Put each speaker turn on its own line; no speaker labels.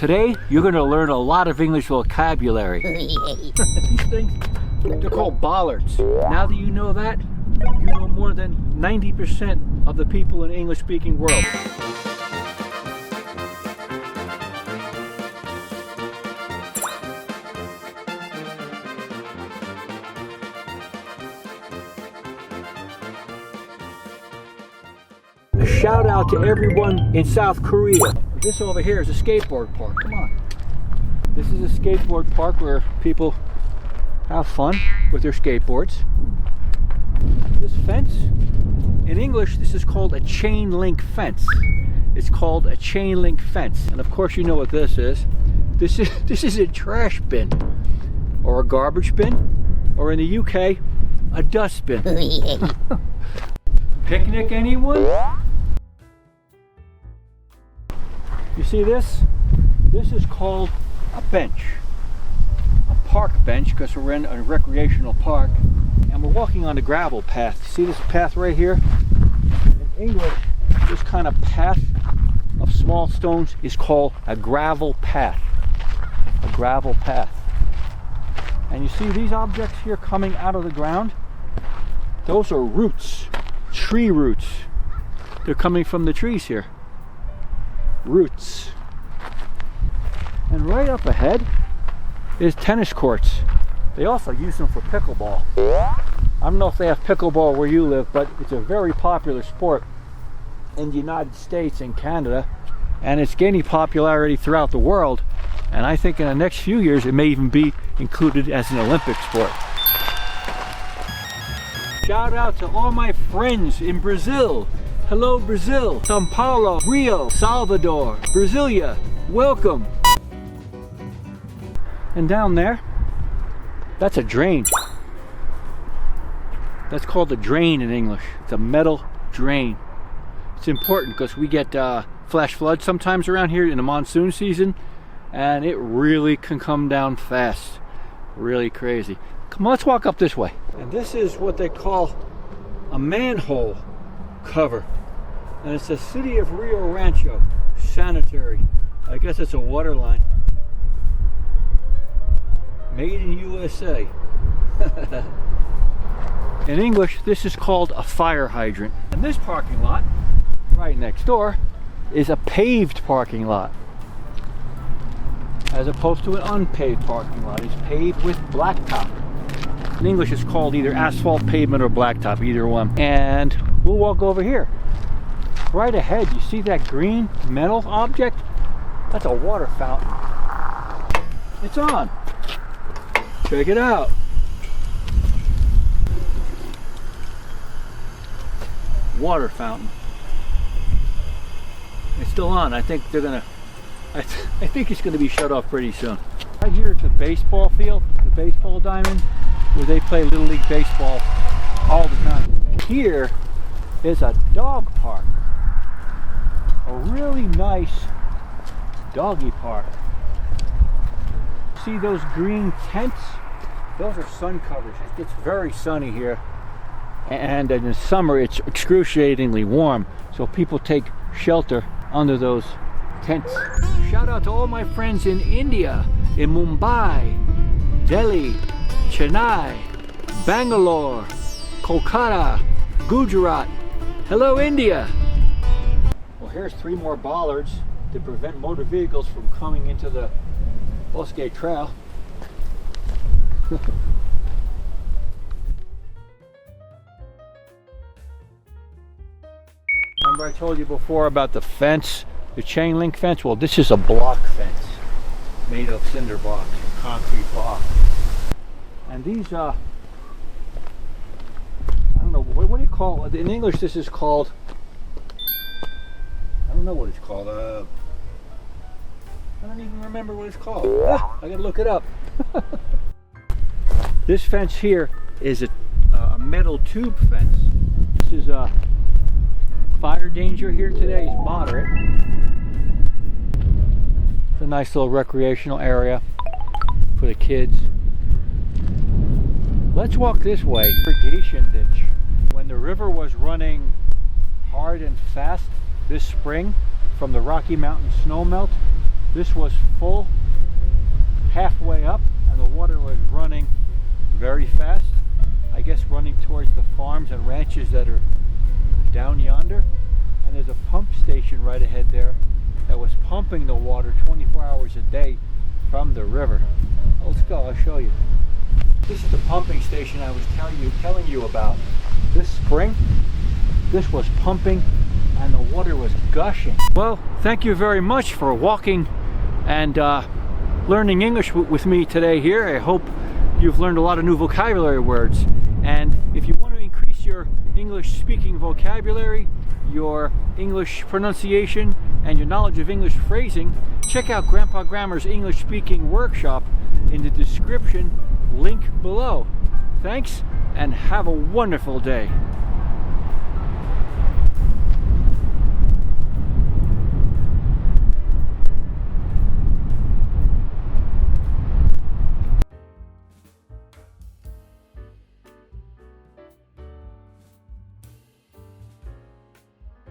Today, you're going to learn a lot of English vocabulary. These things, they're called bollards. Now that you know that, you know more than 90% of the people in the English-speaking world. A shout out to everyone in South Korea. This over here is a skateboard park. Come on. This is a skateboard park where people have fun with their skateboards. This fence, in English, this is called a chain link fence. It's called a chain link fence. And of course you know what this is. This is a trash bin or a garbage bin, or in the UK, a dustbin. Picnic, anyone? You see this? This is called a bench. A park bench, because we're in a recreational park. And we're walking on the gravel path. See this path right here? In English, this kind of path of small stones is called a gravel path. A gravel path. And you see these objects here coming out of the ground? Those are roots. Tree roots. They're coming from the trees here. Roots. And right up ahead is tennis courts. They also use them for pickleball. I don't know if they have pickleball where you live, but it's a very popular sport in the United States and Canada, and it's gaining popularity throughout the world, and I think in the next few years it may even be included as an Olympic sport. Shout out to all my friends in Brazil. Hello Brazil, São Paulo, Rio, Salvador, Brasilia, welcome. And down there, that's a drain. That's called a drain in English. It's a metal drain. It's important because we get flash floods sometimes around here in the monsoon season, and it really can come down fast. Really crazy. Come on, let's walk up this way. And this is what they call a manhole cover. And it's the city of Rio Rancho sanitary. I guess it's a water line. Made in USA. In English, this is called a fire hydrant. And this parking lot, right next door, is a paved parking lot. As opposed to an unpaved parking lot. It's paved with blacktop. In English, it's called either asphalt pavement or blacktop, either one. And we'll walk over here. Right ahead, you see that green metal object? That's a water fountain. It's on. Check it out. Water fountain. It's still on. I think they're gonna. I think it's gonna be shut off pretty soon. Right here at the baseball field, the baseball diamond, where they play Little League baseball all the time. Here is a dog park. A really nice doggy park. See those green tents? Those are sun covers. It gets very sunny here, and in the summer it's excruciatingly warm, so people take shelter under those tents. Shout out to all my friends in India, in Mumbai, Delhi, Chennai, Bangalore, Kolkata, Gujarat. Hello India! Well, here's 3 more bollards to prevent motor vehicles from coming into the Bosque Trail. Remember I told you before about the fence, the chain link fence? Well, this is a block fence made of cinder blocks, concrete blocks. And these, I don't know, what do you call it? In English this is called, I don't know what it's called. I don't even remember what it's called. I gotta look it up. This fence here is a metal tube fence. This is fire danger here today is moderate. It's a nice little recreational area for the kids. Let's walk this way. Irrigation ditch. When the river was running hard and fast this spring from the Rocky Mountain snowmelt, This was full halfway up, and the water was running very fast. I guess running towards the farms and ranches that are down yonder. And there's a pump station right ahead there that was pumping the water 24 hours a day from the river. Let's go, I'll show you. This is the pumping station I was telling you about. This spring, this was pumping and the water was gushing. Well, thank you very much for walking and learning English with me today here. I hope you've learned a lot of new vocabulary words. And if you want to increase your English speaking vocabulary, your English pronunciation, and your knowledge of English phrasing, check out Grandpa Grammar's English speaking workshop in the description link below. Thanks, and have a wonderful day.